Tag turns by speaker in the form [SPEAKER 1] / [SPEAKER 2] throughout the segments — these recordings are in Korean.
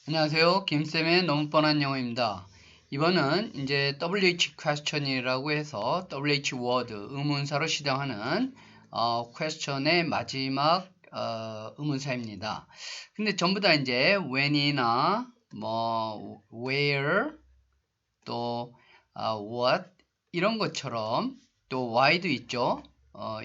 [SPEAKER 1] 안녕하세요. 김쌤의 너무 뻔한 영어입니다. 이번은 이제 WH question이라고 해서 WH word 의문사로 시작하는 question의 마지막 의문사입니다. 근데 전부 다 이제 when이나 뭐 where 또 what 이런 것처럼 또 why도 있죠.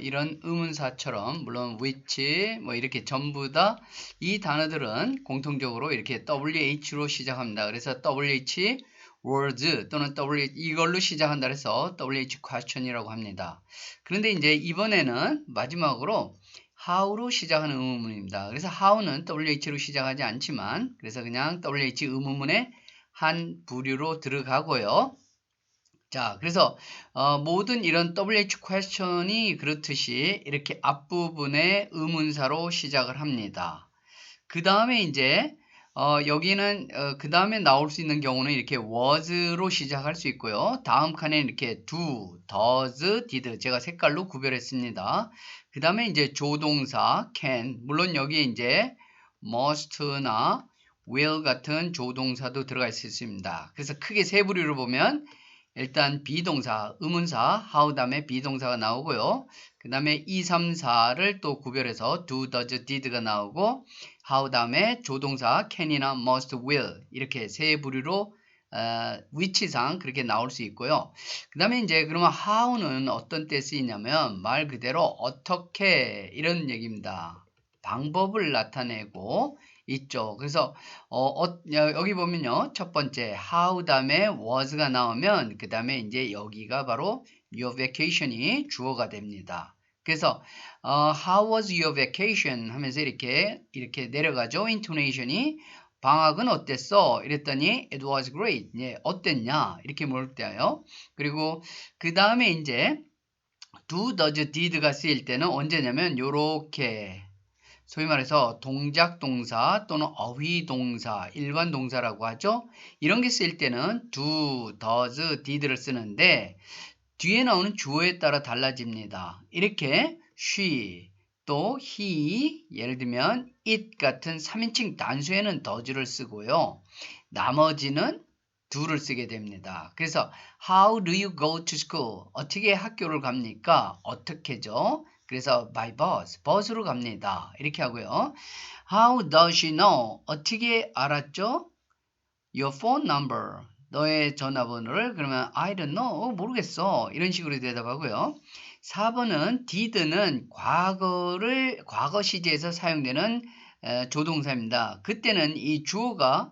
[SPEAKER 1] 이런 의문사처럼 물론 which 뭐 이렇게 전부 다 이 단어들은 공통적으로 이렇게 WH로 시작합니다. 그래서 WH words 또는 WH 이걸로 시작한다 해서 WH question이라고 합니다. 그런데 이제 이번에는 마지막으로 how로 시작하는 의문문입니다. 그래서 how는 WH로 시작하지 않지만 그래서 그냥 WH 의문문의 한 부류로 들어가고요. 자, 그래서 모든 이런 WH question이 그렇듯이 이렇게 앞부분에 의문사로 시작을 합니다. 그 다음에 이제 여기는 그 다음에 나올 수 있는 경우는 이렇게 was로 시작할 수 있고요. 다음 칸에 이렇게 do, does, did 제가 색깔로 구별했습니다. 그 다음에 이제 조동사 can 물론 여기에 이제 must나 will 같은 조동사도 들어가 있습니다. 그래서 크게 세 부류로 보면 일단 비동사, 의문사, how 다음에 비동사가 나오고요. 그 다음에 2, 3, 4를 또 구별해서 do, does, did가 나오고 how 다음에 조동사 can이나 must, will 이렇게 세 부류로 위치상 그렇게 나올 수 있고요. 그 다음에 이제 그러면 how는 어떤 때 쓰이냐면 말 그대로 어떻게 이런 얘기입니다. 방법을 나타내고 있죠. 그래서 여기 보면요. 첫 번째 how 다음에 was가 나오면 그 다음에 이제 여기가 바로 your vacation이 주어가 됩니다. 그래서 how was your vacation 하면서 이렇게 내려가죠. intonation이 방학은 어땠어? 이랬더니 it was great. 예, 어땠냐? 이렇게 물을 때요. 그리고 그 다음에 이제 do, does, did가 쓰일 때는 언제냐면 요렇게 소위 말해서 동작 동사 또는 어휘 동사, 일반 동사라고 하죠. 이런 게 쓰일 때는 do, does, did를 쓰는데 뒤에 나오는 주어에 따라 달라집니다. 이렇게 she, 또 he, 예를 들면 it 같은 3인칭 단수에는 does를 쓰고요. 나머지는 do를 쓰게 됩니다. 그래서 how do you go to school? 어떻게 학교를 갑니까? 어떻게죠? 그래서 by bus, 버스로 갑니다. 이렇게 하고요. How does she know? 어떻게 알았죠? Your phone number, 너의 전화번호를 그러면 I don't know, 모르겠어. 이런 식으로 대답하고요. 4번은 did는 과거 시제에서 사용되는 조동사입니다. 그때는 이 주어가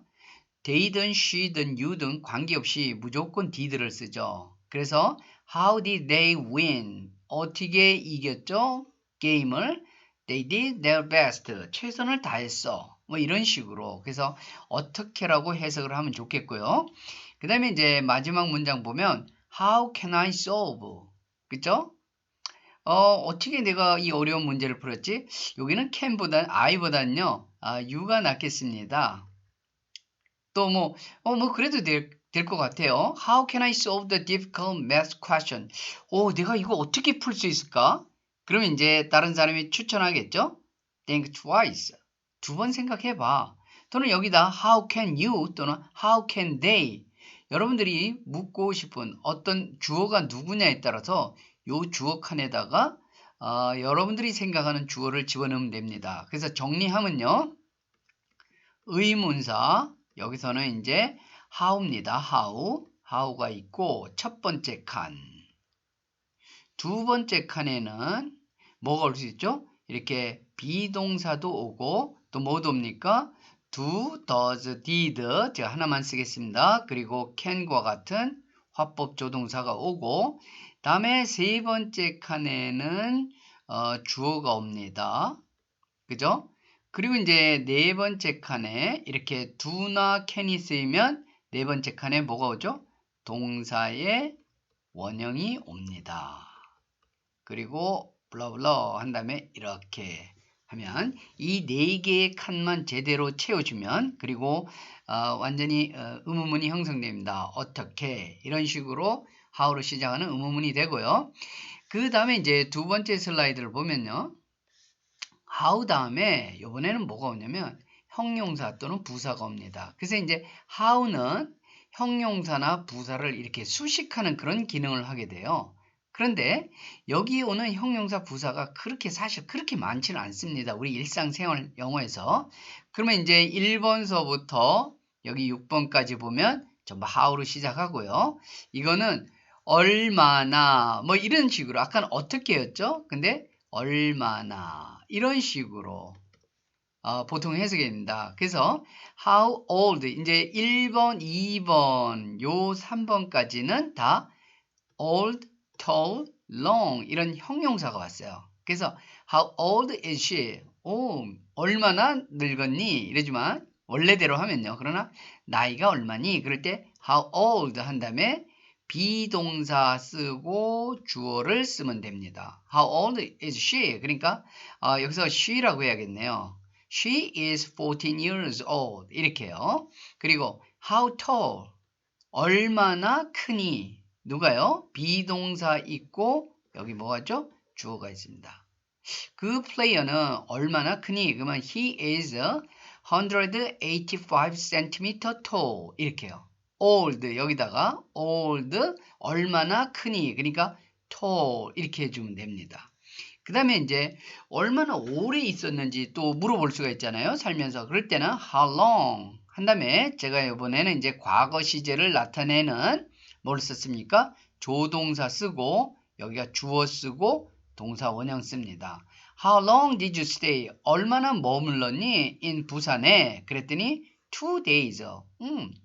[SPEAKER 1] they든 she든 you든 관계없이 무조건 did를 쓰죠. 그래서 how did they win? 어떻게 이겼죠? 게임을 they did their best. 최선을 다했어. 뭐 이런 식으로. 그래서 어떻게라고 해석을 하면 좋겠고요. 그 다음에 이제 마지막 문장 보면 how can I solve? 그쵸? 어떻게 내가 이 어려운 문제를 풀었지? 여기는 can보다는 I보다는요, you가 낫겠습니다. 또 뭐 그래도 될 것 같아요. How can I solve the difficult math question? 내가 이거 어떻게 풀 수 있을까? 그러면 이제 다른 사람이 추천하겠죠? Think twice. 두 번 생각해봐. 또는 여기다 How can you 또는 How can they? 여러분들이 묻고 싶은 어떤 주어가 누구냐에 따라서 요 주어 칸에다가 여러분들이 생각하는 주어를 집어넣으면 됩니다. 그래서 정리하면요. 의문사 여기서는 이제 how입니다. how가 있고 첫 번째 칸, 두 번째 칸에는 뭐가 올 수 있죠? 이렇게 비동사도 오고 또 뭐도 옵니까? do, does, did 제가 하나만 쓰겠습니다. 그리고 can과 같은 화법 조동사가 오고 다음에 세 번째 칸에는 주어가 옵니다. 그죠? 그리고 이제 네 번째 칸에 이렇게 do나 can이 쓰이면 네 번째 칸에 뭐가 오죠? 동사의 원형이 옵니다. 그리고 블러블러 한 다음에 이렇게 하면 이 네 개의 칸만 제대로 채워주면 그리고 완전히 의문문이 형성됩니다. 어떻게 이런 식으로 how로 시작하는 의문문이 되고요. 그 다음에 이제 두 번째 슬라이드를 보면요. how 다음에 이번에는 뭐가 오냐면 형용사 또는 부사가 옵니다. 그래서 이제 how는 형용사나 부사를 이렇게 수식하는 그런 기능을 하게 돼요. 그런데 여기 오는 형용사 부사가 사실 그렇게 많지는 않습니다. 우리 일상생활 영어에서. 그러면 이제 1번서부터 여기 6번까지 보면 전부 how로 시작하고요. 이거는 얼마나 뭐 이런 식으로 아까는 어떻게였죠? 근데 얼마나 이런 식으로 보통 해석이 됩니다. 그래서 how old 이제 1번, 2번, 요 3번까지는 다 old, tall, long 이런 형용사가 왔어요. 그래서 how old is she? 얼마나 늙었니? 이러지만 원래대로 하면요. 그러나 나이가 얼마니? 그럴 때 how old 한 다음에 비동사 쓰고 주어를 쓰면 됩니다. How old is she? 그러니까 여기서 she라고 해야겠네요. She is 14 years old 이렇게요. 그리고 how tall 얼마나 크니? 누가요? 비동사 있고 여기 뭐가죠? 주어가 있습니다. 그 플레이어는 얼마나 크니? 그러면 he is 185 cm tall 이렇게요. old 여기다가 old 얼마나 크니? 그러니까 tall 이렇게 해주면 됩니다. 그 다음에 이제 얼마나 오래 있었는지 또 물어볼 수가 있잖아요. 살면서. 그럴 때는 how long 한 다음에 제가 이번에는 이제 과거 시제를 나타내는 뭘 썼습니까? 조동사 쓰고 여기가 주어 쓰고 동사 원형 씁니다. How long did you stay? 얼마나 머물렀니? in 부산에. 그랬더니 2 days.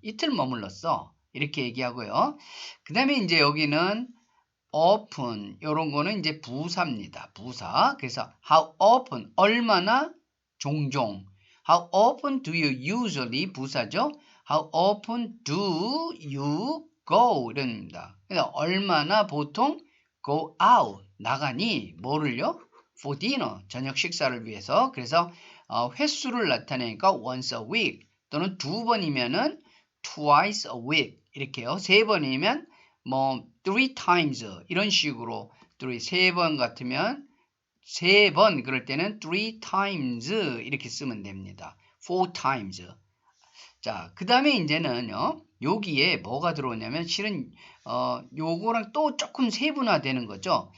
[SPEAKER 1] 이틀 머물렀어. 이렇게 얘기하고요. 그 다음에 이제 여기는 often 이런 거는 이제 부사입니다. 부사. 그래서 how often 얼마나 종종. How often do you usually 부사죠? How often do you go 이럽니다. 그래서 얼마나 보통 go out 나가니 뭐를요? for dinner 저녁 식사를 위해서. 그래서 횟수를 나타내니까 once a week 또는 두 번이면은 twice a week 이렇게요. 세 번이면 뭐 three times 이런 식으로 세 번 같으면 세 번 그럴 때는 three times 이렇게 쓰면 됩니다. four times. 자, 그 다음에 이제는요. 여기에 뭐가 들어오냐면 실은 요거랑 또 조금 세분화되는 거죠.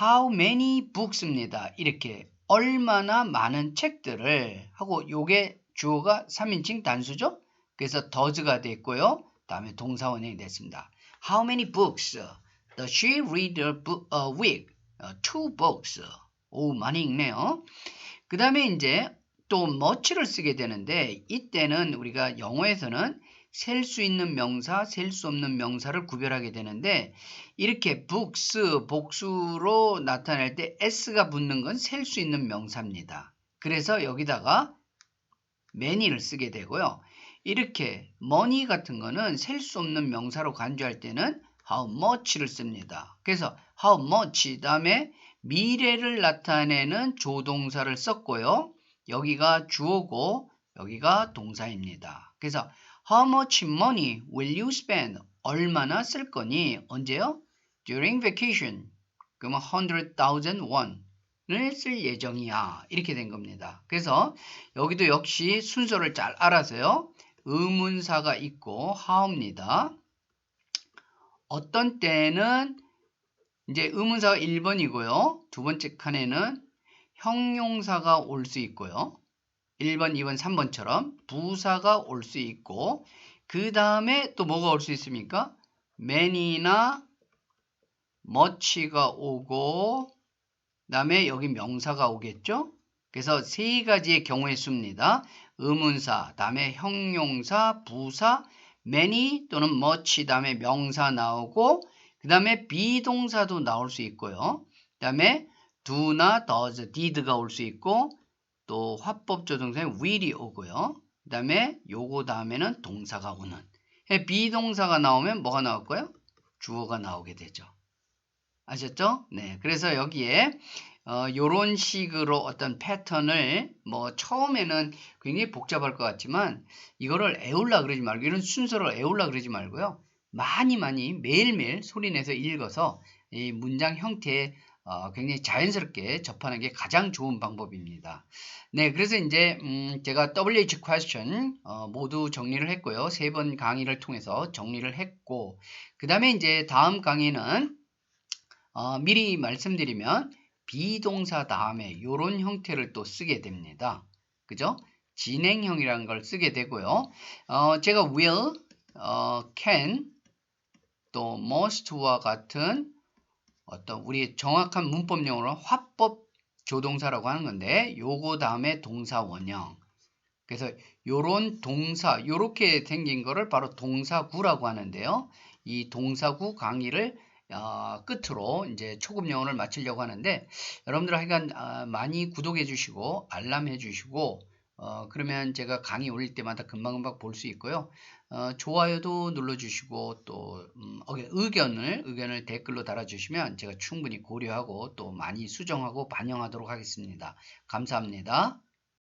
[SPEAKER 1] How many books입니다. 이렇게 얼마나 많은 책들을 하고 요게 주어가 3인칭 단수죠. 그래서 does가 됐고요. 다음에 동사 원형이 됐습니다. How many books does she read a week? 2 books. 오, 많이 읽네요. 그 다음에 이제 또 much를 쓰게 되는데 이때는 우리가 영어에서는 셀 수 있는 명사, 셀 수 없는 명사를 구별하게 되는데 이렇게 books, 복수로 나타낼 때 s가 붙는 건 셀 수 있는 명사입니다. 그래서 여기다가 many를 쓰게 되고요. 이렇게 money 같은 거는 셀 수 없는 명사로 간주할 때는 how much를 씁니다. 그래서 how much 다음에 미래를 나타내는 조동사를 썼고요. 여기가 주어고 여기가 동사입니다. 그래서 how much money will you spend? 얼마나 쓸 거니? 언제요? During vacation. 그러면 100,000 won을 쓸 예정이야. 이렇게 된 겁니다. 그래서 여기도 역시 순서를 잘 알아서요. 의문사가 있고 how입니다. 어떤 때는 이제 의문사가 1번이고요. 두 번째 칸에는 형용사가 올 수 있고요. 1번, 2번, 3번처럼 부사가 올 수 있고 그 다음에 또 뭐가 올 수 있습니까? many나 much가 오고 그 다음에 여기 명사가 오겠죠? 그래서 세 가지의 경우의 수입니다. 의문사, 다음에 형용사, 부사, many 또는 much 다음에 명사 나오고 그 다음에 비동사도 나올 수 있고요. 그 다음에 do나 does, did가 올 수 있고 또 화법조동사에 will이 오고요. 그 다음에 요거 다음에는 동사가 오는. 비동사가 나오면 뭐가 나올 거예요? 주어가 나오게 되죠. 아셨죠? 네. 그래서 여기에 요런 식으로 어떤 패턴을 뭐 처음에는 굉장히 복잡할 것 같지만 이거를 애울라 그러지 말고 이런 순서를 애울라 그러지 말고요. 많이 매일매일 소리내서 읽어서 이 문장 형태의 굉장히 자연스럽게 접하는 게 가장 좋은 방법입니다. 네, 그래서 이제 제가 WH question 모두 정리를 했고요. 3번 강의를 통해서 정리를 했고, 그 다음에 이제 다음 강의는 미리 말씀드리면 비동사 다음에 이런 형태를 또 쓰게 됩니다. 그죠? 진행형이라는 걸 쓰게 되고요. 제가 will, can, 또 must와 같은 어떤 우리 정확한 문법용어로 화법 조동사라고 하는 건데, 요거 다음에 동사 원형. 그래서 요런 동사, 요렇게 생긴 거를 바로 동사구라고 하는데요. 이 동사구 강의를 끝으로 이제 초급 영어를 마치려고 하는데, 여러분들 하여간 많이 구독해 주시고 알람 해 주시고 그러면 제가 강의 올릴 때마다 금방금방 볼 수 있고요. 좋아요도 눌러주시고 또 의견을 댓글로 달아주시면 제가 충분히 고려하고 또 많이 수정하고 반영하도록 하겠습니다. 감사합니다.